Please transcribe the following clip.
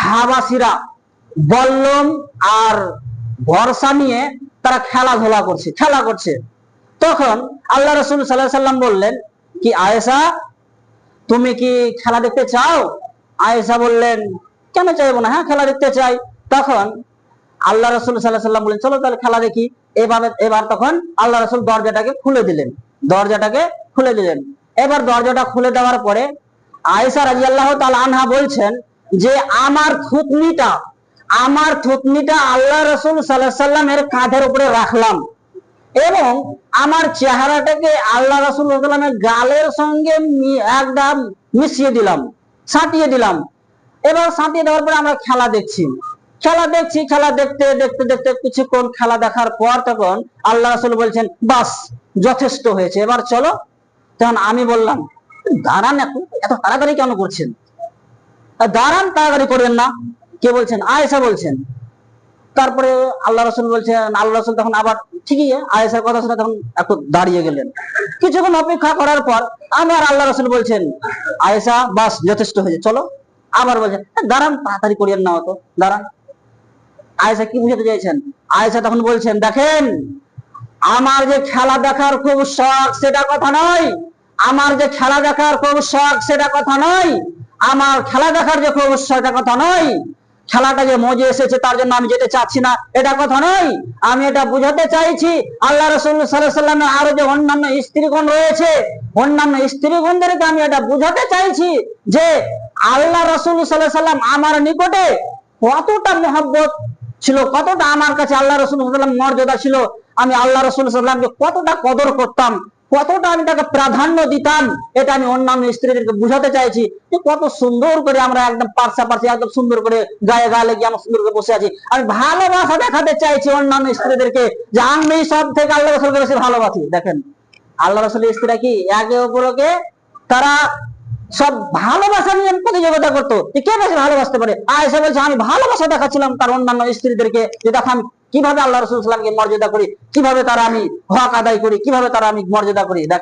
সাহাবাসীরা বল্লম আর ভরসা নিয়ে তারা খেলা করছে। তখন আল্লাহ রাসূল সাল্লাল্লাহু আলাইহি সাল্লাম বললেন, কি আয়েশা, তুমি কি খেলা দেখতে চাও? আয়েশা বললেন, কেন চাইবো না, হ্যাঁ খেলা দেখতে চাই। তখন আল্লাহ রাসূল সাল্লাল্লাহু আলাইহি সাল্লাম বললেন, চলো তাহলে খেলা দেখি। এবার তখন আল্লাহ রাসূল দরজাটাকে খুলে দিলেন। এবার দরজাটা খুলে দেওয়ার পরে আয়েশা রাদিয়াল্লাহু তাআলা আনহা বলছেন যে আমার থুতনিটা আল্লাহ রাসূল সাল্লাল্লাহু আলাইহি সাল্লামের কাঁধের উপরে রাখলাম এবং আমার চেহারাটাকে আল্লাহ রাসূল সাল্লাল্লাহু আলাইহি সাল্লামের গালের সঙ্গে একদম মিশিয়ে দিলাম, সাঁটিয়ে দিলাম। এবার সাঁটিয়ে দেওয়ার পরে আমরা খেলা দেখছি। খেলা দেখতে কিছুক্ষণ খেলা দেখার পর তখন আল্লাহ রাসূল বলছেন, বাস যথেষ্ট হয়েছে, এবার চলো। তখন আমি বললাম, দাঁড়ান, এত তাড়াতাড়ি কেন করছেন? দাঁড়ান, তাড়াতাড়ি করবেন না। কে বলছেন? আয়েশা বলছেন। তারপরে আল্লাহ রাসূল তখন আবার ঠিকই আয়েশার কথা শুনে তখন একটু দাঁড়িয়ে গেলেন। কিছুক্ষণ অপেক্ষা করার পর আমার আল্লাহ রাসূল বলছেন, আয়েশা বাস যথেষ্ট হয়েছে, চলো। আবার বলছেন, দাঁড়ান, তাড়াতাড়ি করিয়েন না, অত দাঁড়ান। আয়েশা কি বুঝাতে চাইছেন? আয়েশা তখন বলছেন, দেখেন, আমার যে খেলা দেখার খুব শখ সেটা কথা নয়, আমার খেলা দেখার যে খুব সেটা কথা নয়, খেলাটা যে মজা এসেছে তার জন্য আমি যেতে চাচ্ছি না এটা কথা নয়। আমি এটা বুঝাতে চাইছি আল্লাহ রাসূল সাল্লাল্লাহু আলাইহি সাল্লামের আরো যে অন্যান্য স্ত্রীগণ রয়েছে, অন্যান্য স্ত্রীগণদেরকে আমি এটা বুঝাতে চাইছি যে আল্লাহ রাসূল সাল্লাল্লাহু আলাইহি সাল্লাম আমার নিকটে কতটা মহব্বত ছিল, কতটা আমার কাছে আল্লাহ রাসূল সাল্লাল্লাহু আলাইহি সাল্লাম মর্যাদা ছিল, আমি আল্লাহ রাসূল সাল্লাল্লাহু আলাইহি সাল্লামকে কতটা কদর করতাম, কতটা আমি তাকে প্রাধান্য দিতাম, এটা আমি অন্যান্য স্ত্রীদেরকে বুঝাতে চাইছি যে কত সুন্দর করে আমরা একদম পাশাপাশি একদম সুন্দর করে গায়ে লেগে আমরা সুন্দর করে বসে আছি। আমি ভালোবাসা দেখাতে চাইছি অন্যান্য স্ত্রীদেরকে যে আমি সব থেকে আল্লাহ রাসূলকে বেশি ভালোবাসি। দেখেন, আল্লাহ রাসূলের স্ত্রীরা কি একে অপরকে তারা সব ভালোবাসা নিয়ে প্রতিযোগিতা করতো, কে বেশি ভালোবাসতে পারে। আয়েশা বলছে, আমি ভালোবাসা দেখাচ্ছিলাম তার অন্যান্য স্ত্রীদেরকে যে দেখো আমি কিভাবে আল্লাহ রাসূল সাল্লাল্লাহু আলাইহি ওয়াসাল্লামকে মর্যাদা করি, কিভাবে তারা আমি হক আদায় করি, কিভাবে তারা আমি মর্যাদা করি। দেখেন।